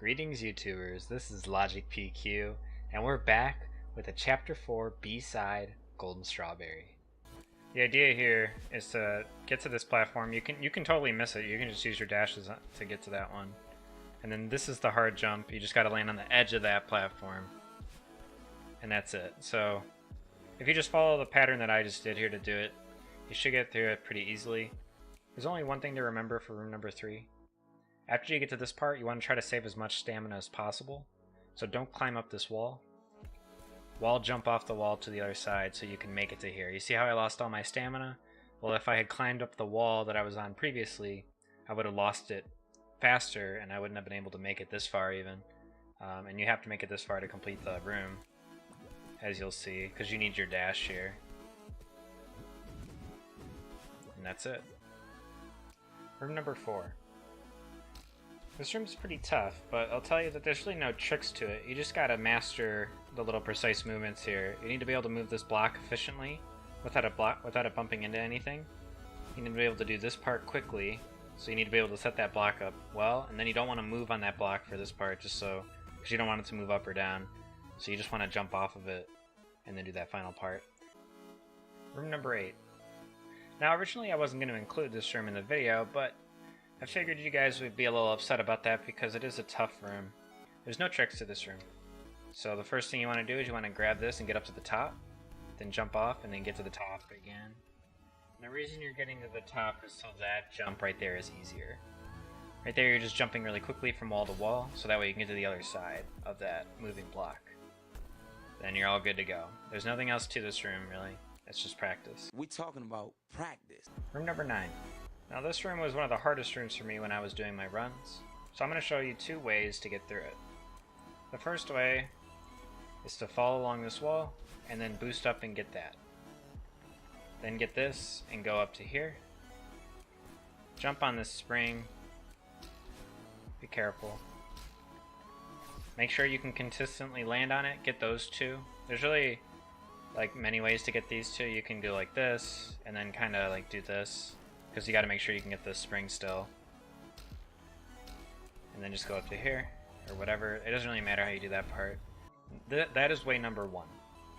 Greetings YouTubers, this is LogicPQ, and we're back with a Chapter 4 B-side, Golden Strawberry. The idea here is to get to this platform. You can totally miss it, you can just use your dashes to get to that one. And then this is the hard jump, you just gotta land on the edge of that platform. And that's it. So, if you just follow the pattern that I just did here to do it, you should get through it pretty easily. There's only one thing to remember for room number 3. After you get to this part, you want to try to save as much stamina as possible. So don't climb up this wall. Wall jump off the wall to the other side so you can make it to here. You see how I lost all my stamina? Well, if I had climbed up the wall that I was on previously, I would have lost it faster and I wouldn't have been able to make it this far even. And you have to make it this far to complete the room, as you'll see, because you need your dash here. And that's it. Room number 4. This room's pretty tough, but I'll tell you that there's really no tricks to it. You just gotta master the little precise movements here. You need to be able to move this block efficiently without it bumping into anything. You need to be able to do this part quickly, so you need to be able to set that block up well, and then you don't want to move on that block for this part because you don't want it to move up or down. So you just want to jump off of it and then do that final part. Room number 8. Now originally I wasn't going to include this room in the video, but I figured you guys would be a little upset about that because it is a tough room. There's no tricks to this room. So the first thing you want to do is you want to grab this and get up to the top, then jump off and then get to the top again. And the reason you're getting to the top is so that jump right there is easier. Right there you're just jumping really quickly from wall to wall, so that way you can get to the other side of that moving block. Then you're all good to go. There's nothing else to this room really. It's just practice. We talking about practice. Room number 9. Now this room was one of the hardest rooms for me when I was doing my runs, so I'm going to show you 2 ways to get through it. The first way is to follow along this wall and then boost up and get that. Then get this and go up to here. Jump on this spring. Be careful. Make sure you can consistently land on it. Get those 2. There's really like many ways to get these 2. You can go like this and then kind of like do this, because you got to make sure you can get this spring still. And then just go up to here, or whatever. It doesn't really matter how you do that part. That is way number 1.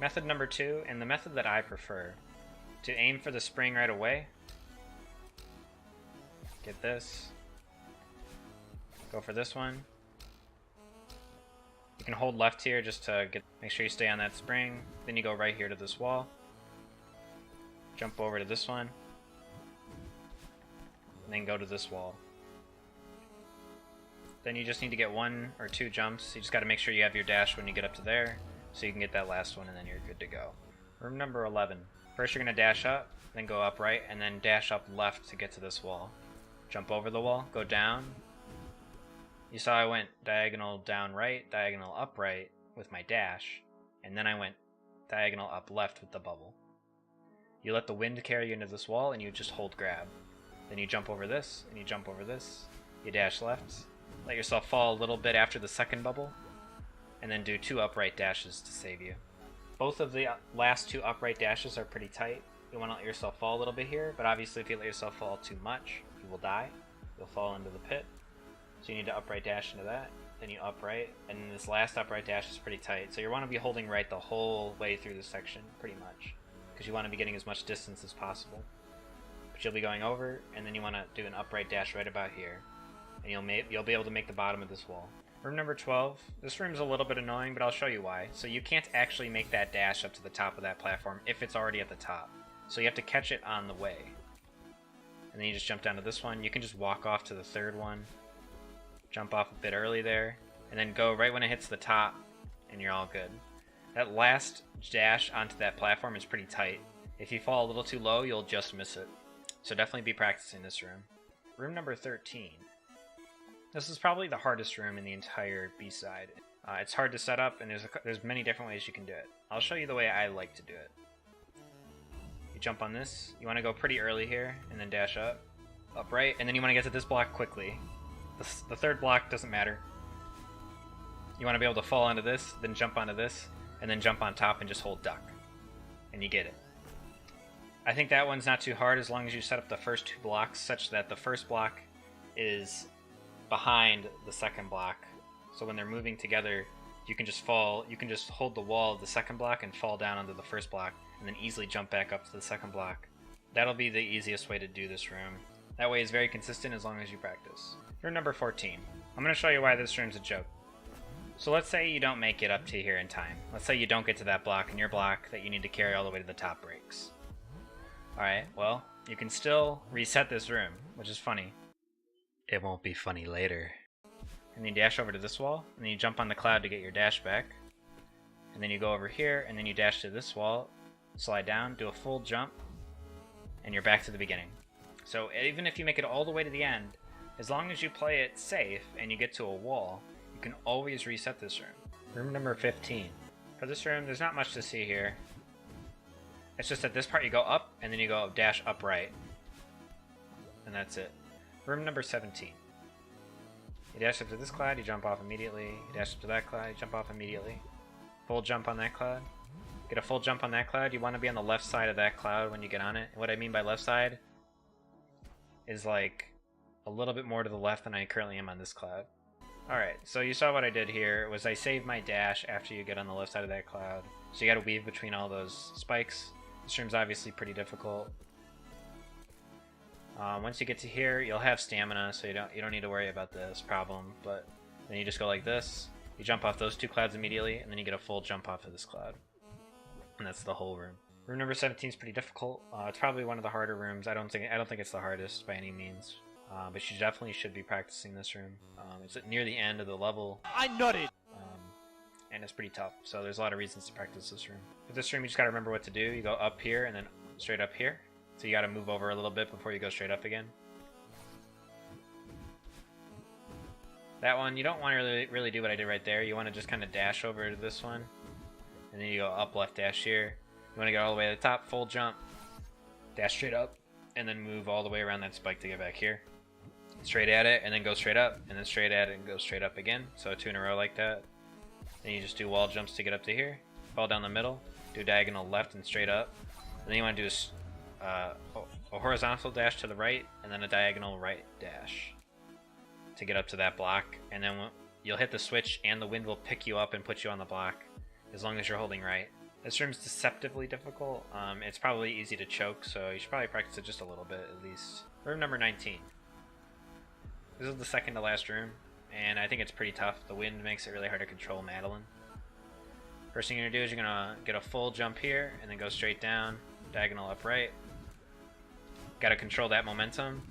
Method number 2, and the method that I prefer, to aim for the spring right away. Get this. Go for this one. You can hold left here just to make sure you stay on that spring. Then you go right here to this wall. Jump over to this one. And then go to this wall. Then you just need to get 1 or 2 jumps. You just got to make sure you have your dash when you get up to there, so you can get that last one and then you're good to go. Room number 11. First you're going to dash up, then go up right, and then dash up left to get to this wall. Jump over the wall, go down. You saw I went diagonal down right, diagonal up right with my dash, and then I went diagonal up left with the bubble. You let the wind carry you into this wall and you just hold grab. Then you jump over this, and you jump over this. You dash left. Let yourself fall a little bit after the second bubble, and then do 2 upright dashes to save you. Both of the last 2 upright dashes are pretty tight. You want to let yourself fall a little bit here, but obviously if you let yourself fall too much, you will die. You'll fall into the pit. So you need to upright dash into that. Then you upright, and then this last upright dash is pretty tight. So you want to be holding right the whole way through this section, pretty much, because you want to be getting as much distance as possible. But you'll be going over, and then you want to do an upright dash right about here, and you'll be able to make the bottom of this wall. Room number 12. This room's a little bit annoying, but I'll show you why. So you can't actually make that dash up to the top of that platform if it's already at the top. So you have to catch it on the way. And then you just jump down to this one. You can just walk off to the 3rd one. Jump off a bit early there, and then go right when it hits the top, and you're all good. That last dash onto that platform is pretty tight. If you fall a little too low, you'll just miss it. So definitely be practicing this room. Room number 13. This is probably the hardest room in the entire B-side. It's hard to set up, and there's many different ways you can do it. I'll show you the way I like to do it. You jump on this. You want to go pretty early here, and then dash up. Upright, and then you want to get to this block quickly. The 3rd block doesn't matter. You want to be able to fall onto this, then jump onto this, and then jump on top and just hold duck. And you get it. I think that one's not too hard as long as you set up the first 2 blocks such that the first block is behind the second block, So when they're moving together, you can just hold the wall of the second block and fall down onto the first block, and then easily jump back up to the second block. That'll be the easiest way to do this room. That way it's very consistent as long as you practice. Room number 14. I'm going to show you why this room's a joke. So let's say you don't make it up to here in time. Let's say you don't get to that block, and your block that you need to carry all the way to the top breaks. Alright, well, you can still reset this room, which is funny. It won't be funny later. And then you dash over to this wall, and then you jump on the cloud to get your dash back. And then you go over here, and then you dash to this wall, slide down, do a full jump, and you're back to the beginning. So even if you make it all the way to the end, as long as you play it safe and you get to a wall, you can always reset this room. Room number 15. For this room, there's not much to see here. It's just that this part you go up, and then you go dash upright. And that's it. Room number 17. You dash up to this cloud, you jump off immediately. You dash up to that cloud, you jump off immediately. Full jump on that cloud. Get a full jump on that cloud. You want to be on the left side of that cloud when you get on it. And what I mean by left side is like a little bit more to the left than I currently am on this cloud. Alright, so you saw what I did here was I saved my dash after you get on the left side of that cloud. So you gotta weave between all those spikes. This room's obviously pretty difficult. Once you get to here, you'll have stamina, so you don't need to worry about this problem. But then you just go like this. You jump off those two clouds immediately, and then you get a full jump off of this cloud. And that's the whole room. Room number 17 is pretty difficult. It's probably one of the harder rooms. I don't think it's the hardest by any means. But you definitely should be practicing this room. It's near the end of the level. I nutted! And it's pretty tough, so there's a lot of reasons to practice this room. For this room, you just gotta remember what to do. You go up here and then straight up here. So you gotta move over a little bit before you go straight up again. That one, you don't want to really do what I did right there. You want to just kind of dash over to this one. And then you go up, left, dash here. You want to get all the way to the top, full jump. Dash straight up. And then move all the way around that spike to get back here. Straight at it, and then go straight up. And then straight at it and go straight up again. So 2 in a row like that. Then you just do wall jumps to get up to here. Fall down the middle. Do diagonal left and straight up. And then you want to do a horizontal dash to the right. And then a diagonal right dash to get up to that block. And then you'll hit the switch and the wind will pick you up and put you on the block. As long as you're holding right. This room's deceptively difficult. It's probably easy to choke, so you should probably practice it just a little bit at least. Room number 19. This is the second to last room, and I think it's pretty tough. The wind makes it really hard to control Madeline. First thing you're gonna do is you're gonna get a full jump here, and then go straight down, diagonal upright. Gotta control that momentum,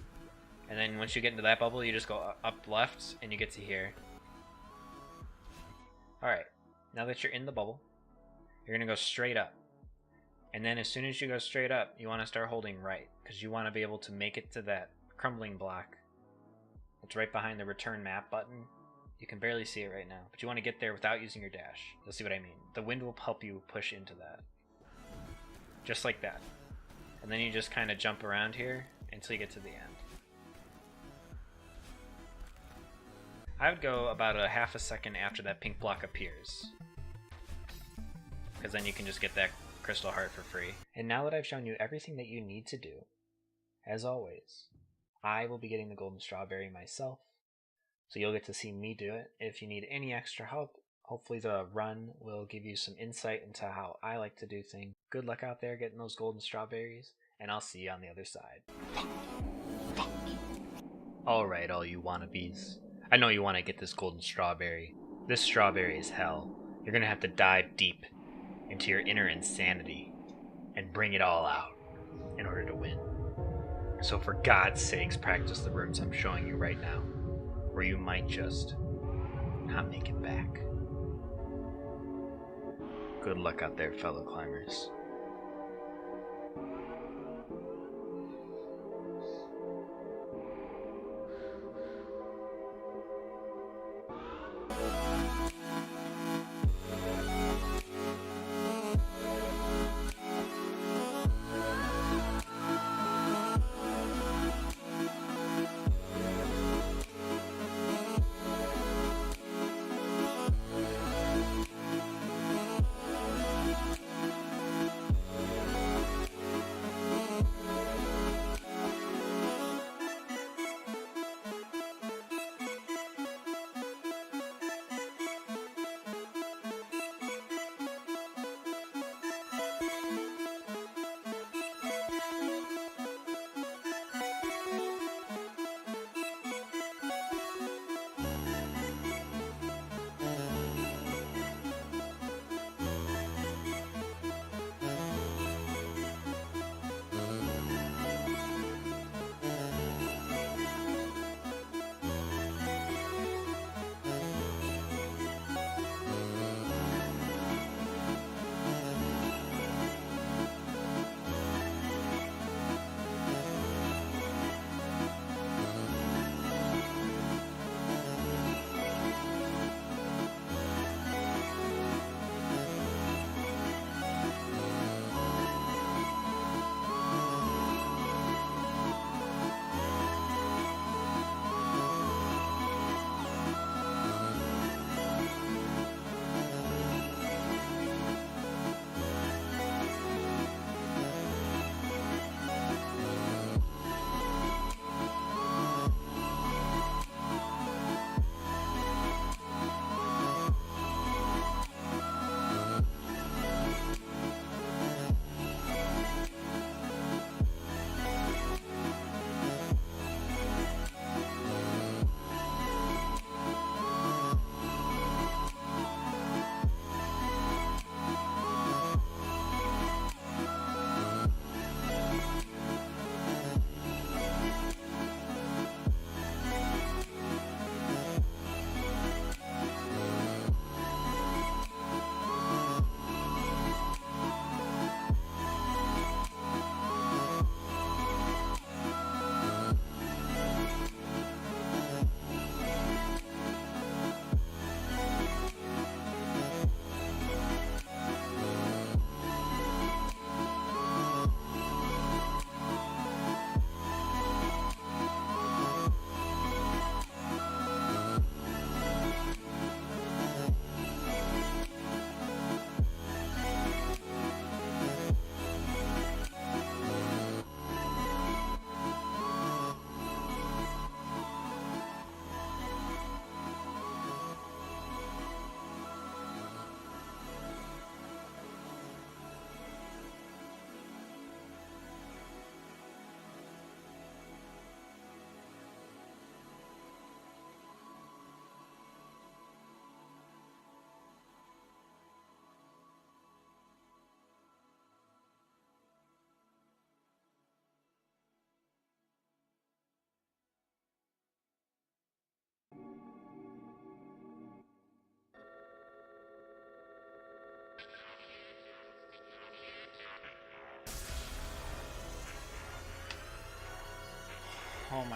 and then once you get into that bubble, you just go up left, and you get to here. Alright, now that you're in the bubble, you're gonna go straight up. And then as soon as you go straight up, you wanna start holding right, because you wanna be able to make it to that crumbling block. It's right behind the return map button. You can barely see it right now, but you want to get there without using your dash. You'll see what I mean. The wind will help you push into that. Just like that. And then you just kind of jump around here until you get to the end. I would go about a half a second after that pink block appears, because then you can just get that crystal heart for free. And now that I've shown you everything that you need to do, as always, I will be getting the golden strawberry myself, so you'll get to see me do it. If you need any extra help, hopefully the run will give you some insight into how I like to do things. Good luck out there getting those golden strawberries, and I'll see you on the other side. Alright, all you wannabes. I know you want to get this golden strawberry. This strawberry is hell. You're gonna have to dive deep into your inner insanity and bring it all out in order to win. So for God's sakes, practice the rooms I'm showing you right now, or you might just not make it back. Good luck out there, fellow climbers.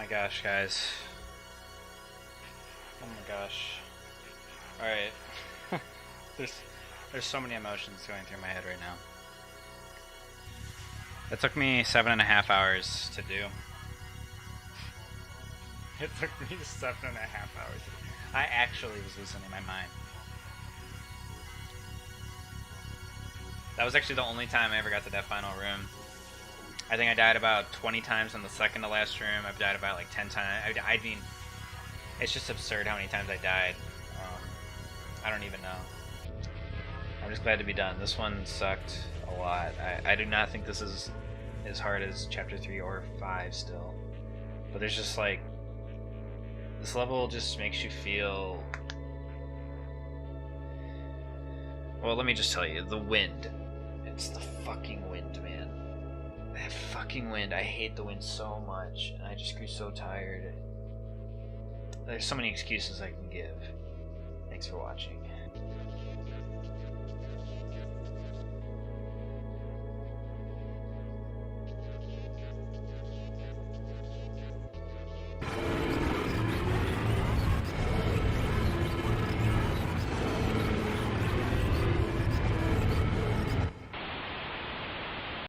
gosh, guys. Oh my gosh. Alright. There's so many emotions going through my head right now. It took me 7.5 hours to do. It took me 7.5 hours. I actually was losing my mind. That was actually the only time I ever got to that final room. I think I died about 20 times in the second to last room. I've died about like 10 times. I mean, it's just absurd how many times I died. I don't even know. I'm just glad to be done. This one sucked a lot. I do not think this is as hard as Chapter 3 or 5 still. But there's just like... This level just makes you feel... Well, let me just tell you. The wind. It's the fucking wind, man. That fucking wind. I hate the wind so much. And I just grew so tired. There's so many excuses I can give. Thanks for watching.